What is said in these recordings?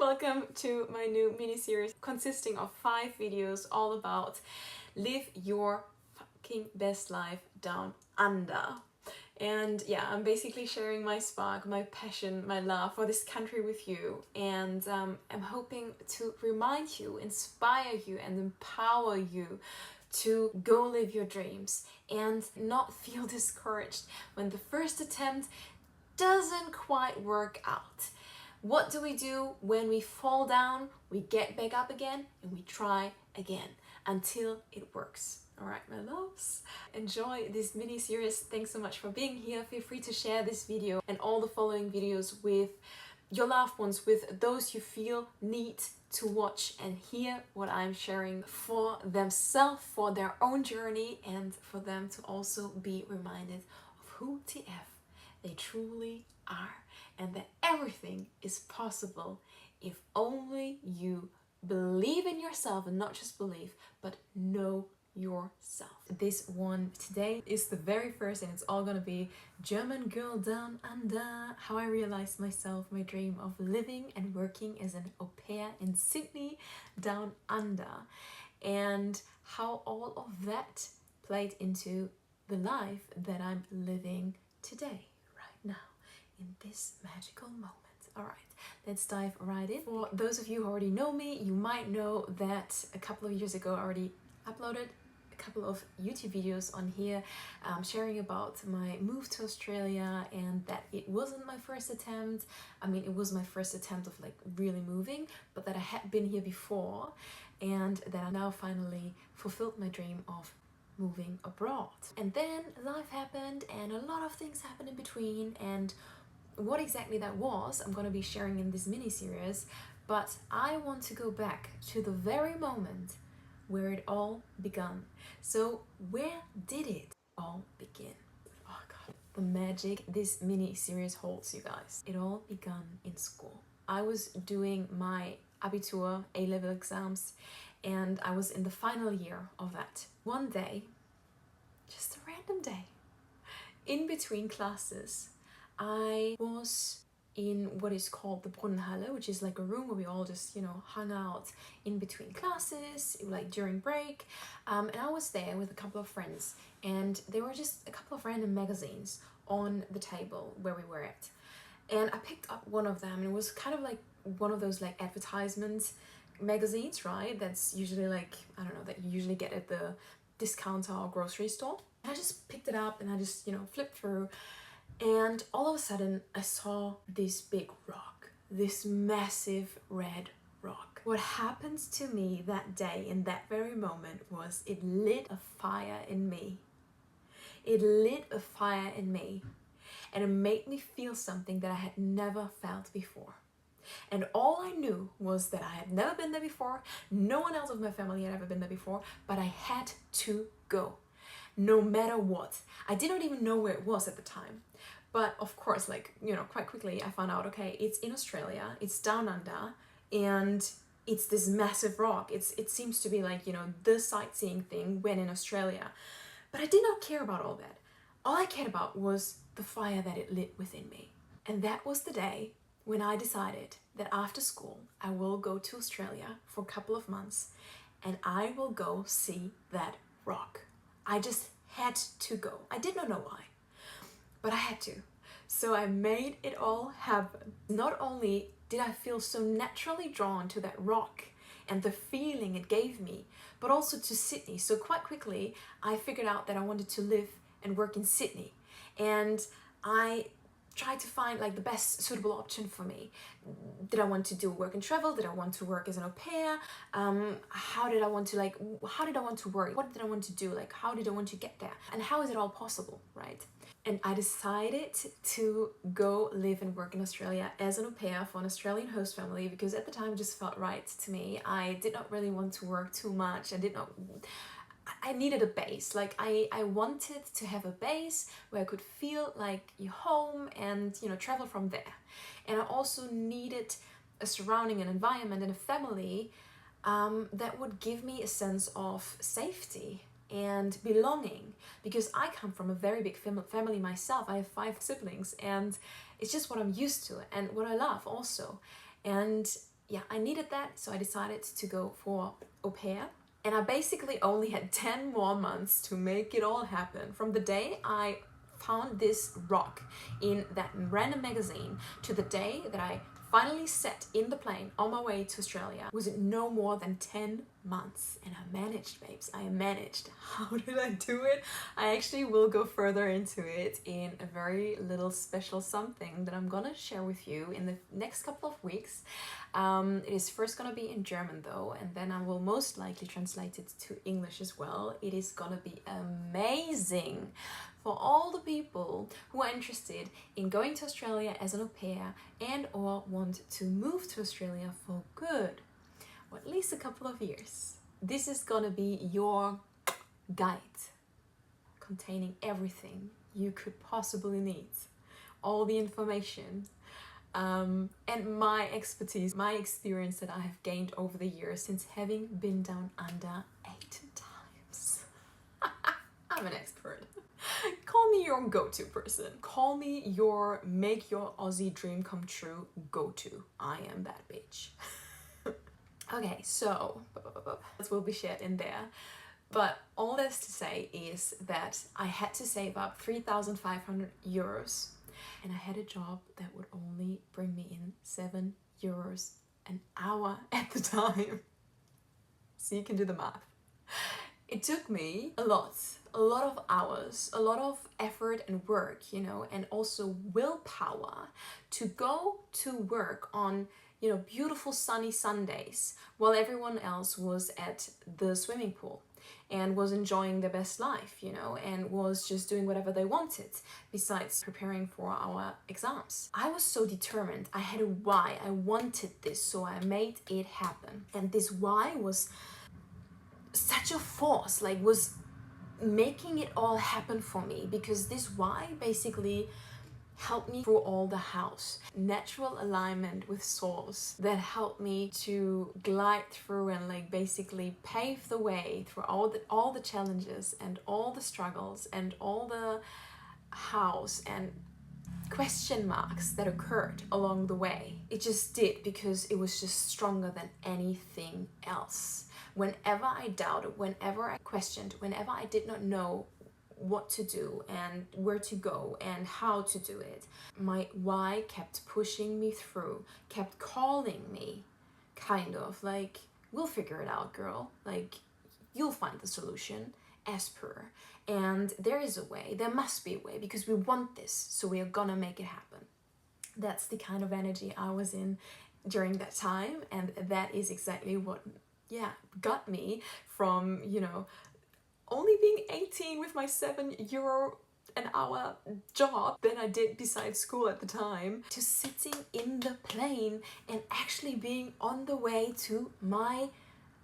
Welcome to my new mini-series consisting of 5 videos all about live your fucking best life down under. And yeah, I'm basically sharing my spark, my passion, my love for this country with you, and I'm hoping to remind you, inspire you and empower you to go live your dreams and not feel discouraged when the first attempt doesn't quite work out. What do we do when we fall down? We get back up again and we try again until it works. All right, my loves, enjoy this mini series. Thanks so much for being here. Feel free to share this video and all the following videos with your loved ones, with those you feel need to watch and hear what I'm sharing for themselves, for their own journey, and for them to also be reminded of who TF they truly are, and that everything is possible if only you believe in yourself, and not just believe, but know yourself. This one today is the very first, and it's all gonna be German girl down under, how I realized myself, my dream of living and working as an au pair in Sydney down under, and how all of that played into the life that I'm living today, right now, in this magical moment. All right, let's dive right in. For those of you who already know me, you might know that a couple of years ago I already uploaded a couple of YouTube videos on here sharing about my move to Australia, and that it wasn't my first attempt. I mean, it was my first attempt of like really moving, but that I had been here before, and that I now finally fulfilled my dream of moving abroad. And then life happened and a lot of things happened in between, and what exactly that was I'm going to be sharing in this mini series. But I want to go back to the very moment where it all began. So where did it all begin? Oh god, the magic this mini series holds, you guys. It all began in school. I was doing my Abitur A-level exams, and I was in the final year of that. One day, just a random day, in between classes, I was in what is called the Brunnenhalle, which is like a room where we all just, hung out in between classes, like during break. And I was there with a couple of friends, and there were just a couple of random magazines on the table where we were at. And I picked up one of them, and it was kind of like one of those like advertisement magazines, right? That's usually like, I don't know, that you usually get at the discounter or grocery store. And I just picked it up and I just, flipped through. And all of a sudden, I saw this big rock, this massive red rock. What happened to me that day, in that very moment, was it lit a fire in me. It lit a fire in me, and it made me feel something that I had never felt before. And all I knew was that I had never been there before, no one else of my family had ever been there before, but I had to go, no matter what. I did not even know where it was at the time. But of course, quite quickly I found out, okay, it's in Australia, it's down under, and it's this massive rock. It seems to be like, the sightseeing thing when in Australia. But I did not care about all that. All I cared about was the fire that it lit within me. And that was the day when I decided that after school, I will go to Australia for a couple of months, and I will go see that rock. I just had to go. I did not know why, but I had to. So I made it all happen. Not only did I feel so naturally drawn to that rock and the feeling it gave me, but also to Sydney. So quite quickly, I figured out that I wanted to live and work in Sydney. And I tried to find like the best suitable option for me. Did I want to do work and travel? Did I want to work as an au pair? How did I want to work? What did I want to do? Like, how did I want to get there? And how is it all possible, right? And I decided to go live and work in Australia as an au pair for an Australian host family, because at the time it just felt right to me. I did not really want to work too much. I needed a base. Like I wanted to have a base where I could feel like home and travel from there. And I also needed a surrounding, an environment and a family that would give me a sense of safety and belonging, because I come from a very big family myself. I have 5 siblings, and it's just what I'm used to and what I love also. And yeah, I needed that, so I decided to go for au pair. And I basically only had 10 more months to make it all happen. From the day I found this rock in that random magazine to the day that I finally sat in the plane on my way to Australia was no more than 10 months. And I managed, babes. I managed. How did I do it? I actually will go further into it in a very little special something that I'm gonna share with you in the next couple of weeks. It is first gonna be in German though, and then I will most likely translate it to English as well. It is gonna be amazing for all the people who are interested in going to Australia as an au pair and or want to move to Australia for good, or at least a couple of years. This is gonna be your guide containing everything you could possibly need, all the information, and my expertise, my experience that I have gained over the years since having been down under 8 times. I'm an expert. Call me your go-to person. Call me your make your Aussie dream come true go-to. I am that bitch. Okay, so that will be shared in there. But all that's to say is that I had to save up 3,500 euros, and I had a job that would only bring me in 7 euros an hour at the time. So you can do the math. It took me a lot of hours, a lot of effort and work, you know, and also willpower to go to work on, you know, beautiful sunny Sundays while everyone else was at the swimming pool and was enjoying their best life, you know, and was just doing whatever they wanted besides preparing for our exams. I was so determined. I had a why. I wanted this, so I made it happen. And this why was such a force, like was making it all happen for me, because this why basically helped me through all the house. Natural alignment with source that helped me to glide through and like basically pave the way through all the challenges and all the struggles and all the house and question marks that occurred along the way. It just did, because it was just stronger than anything else. Whenever I doubted, whenever I questioned, whenever I did not know what to do and where to go and how to do it, my why kept pushing me through, kept calling me, kind of like, we'll figure it out, girl, like you'll find the solution as per, and there is a way, there must be a way, because we want this, so we are gonna make it happen. That's the kind of energy I was in during that time, and that is exactly what got me from, you know, only being 18 with my 7 euro an hour job that I did besides school at the time, to sitting in the plane and actually being on the way to my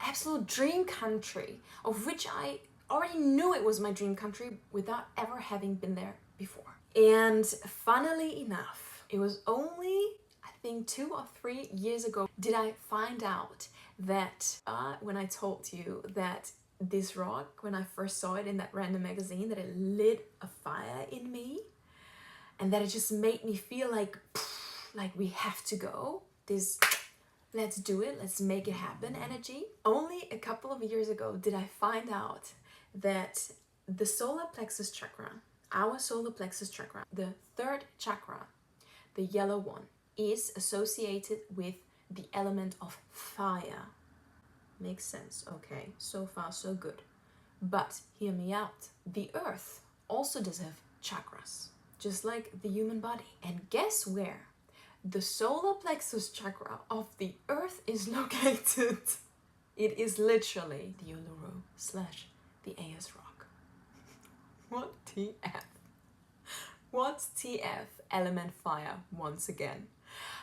absolute dream country, of which I already knew it was my dream country without ever having been there before. And funnily enough, it was only, I think, 2 or 3 years ago did I find out that when I told you that this rock, when I first saw it in that random magazine, that it lit a fire in me, and that it just made me feel like we have to go. This, let's do it, let's make it happen energy. Only a couple of years ago did I find out that the solar plexus chakra, our solar plexus chakra, the 3rd chakra, the yellow one, is associated with the element of fire. Makes sense, okay, so far so good. But hear me out. The earth also does have chakras, just like the human body. And guess where the solar plexus chakra of the earth is located? It is literally the Uluru / the AS rock. What TF? What TF? Element fire once again.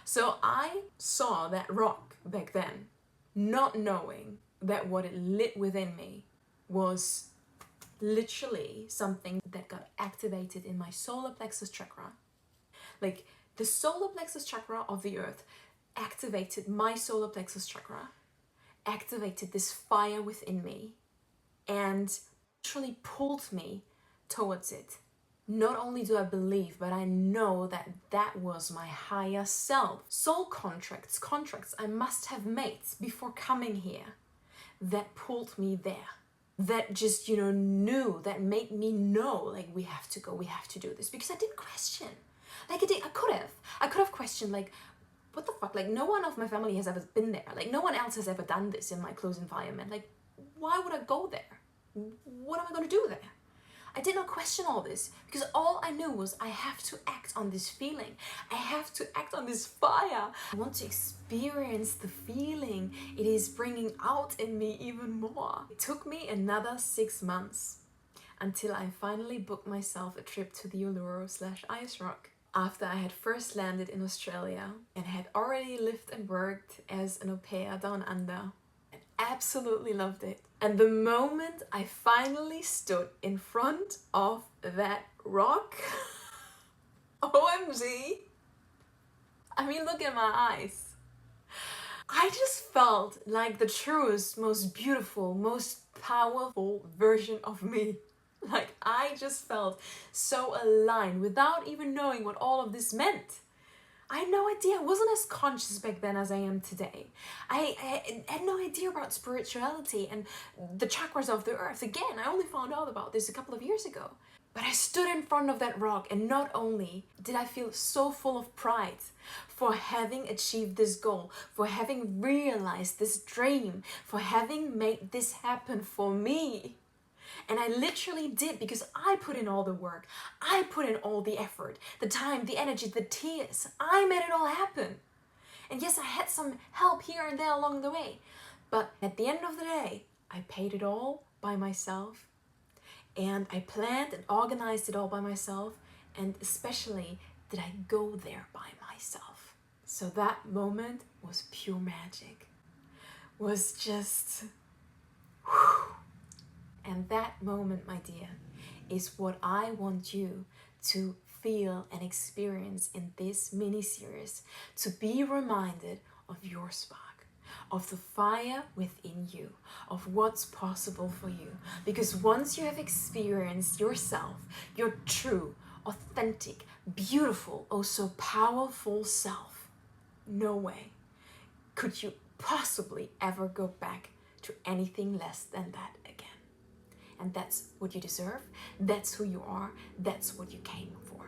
So I saw that rock back then, not knowing that what it lit within me was literally something that got activated in my solar plexus chakra. Like the solar plexus chakra of the earth activated my solar plexus chakra, activated this fire within me, and literally pulled me towards it. Not only do I believe, but I know that that was my higher self. Soul contracts I must have made before coming here that pulled me there. That just, knew, that made me know, like, we have to go, we have to do this. Because I didn't question. Like, I could have questioned, like, what the fuck? Like, no one of my family has ever been there. Like, no one else has ever done this in my close environment. Like, why would I go there? What am I going to do there? I did not question all this because all I knew was I have to act on this feeling. I have to act on this fire. I want to experience the feeling it is bringing out in me even more. It took me another 6 months until I finally booked myself a trip to the Uluru/Ice Rock. After I had first landed in Australia and had already lived and worked as an au pair down under. Absolutely loved it. And the moment I finally stood in front of that rock, OMG, I mean, look at my eyes. I just felt like the truest, most beautiful, most powerful version of me. Like, I just felt so aligned without even knowing what all of this meant. I had no idea. I wasn't as conscious back then as I am today. I had no idea about spirituality and the chakras of the earth. Again, I only found out about this a couple of years ago. But I stood in front of that rock, and not only did I feel so full of pride for having achieved this goal, for having realized this dream, for having made this happen for me. And I literally did, because I put in all the work. I put in all the effort, the time, the energy, the tears. I made it all happen. And yes, I had some help here and there along the way. But at the end of the day, I paid it all by myself. And I planned and organized it all by myself. And especially did I go there by myself. So that moment was pure magic. Was just... whew. And that moment, my dear, is what I want you to feel and experience in this mini-series, to be reminded of your spark, of the fire within you, of what's possible for you. Because once you have experienced yourself, your true, authentic, beautiful, oh so powerful self, no way could you possibly ever go back to anything less than that again. And that's what you deserve, that's who you are, that's what you came for.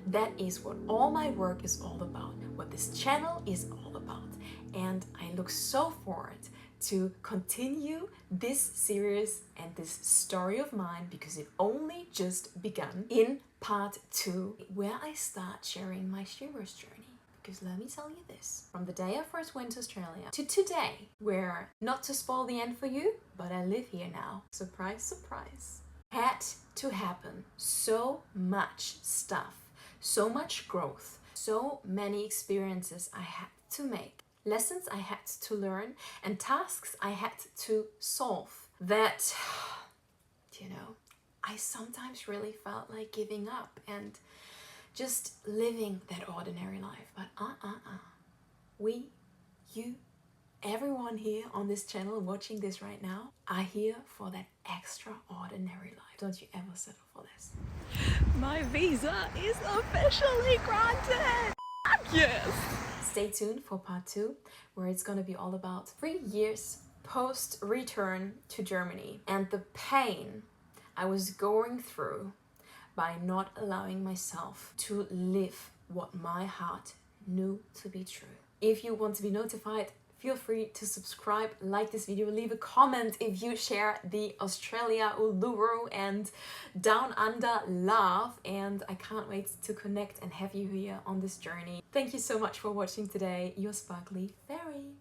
That is what all my work is all about, what this channel is all about. And I look so forward to continue this series and this story of mine, because it only just begun, in part 2, where I start sharing my streamer's journey. Because let me tell you this, from the day I first went to Australia to today, where, not to spoil the end for you, but I live here now. Surprise, surprise. Had to happen so much stuff, so much growth, so many experiences I had to make, lessons I had to learn, and tasks I had to solve that, I sometimes really felt like giving up and just living that ordinary life. But we, you, everyone here on this channel watching this right now are here for that extraordinary life. Don't you ever settle for this. My visa is officially granted! Yes! Stay tuned for part 2, where it's gonna be all about 3 years post-return to Germany and the pain I was going through by not allowing myself to live what my heart knew to be true. If you want to be notified, feel free to subscribe, like this video, leave a comment if you share the Australia, Uluru and Down Under love, and I can't wait to connect and have you here on this journey. Thank you so much for watching today. Your sparkly fairy.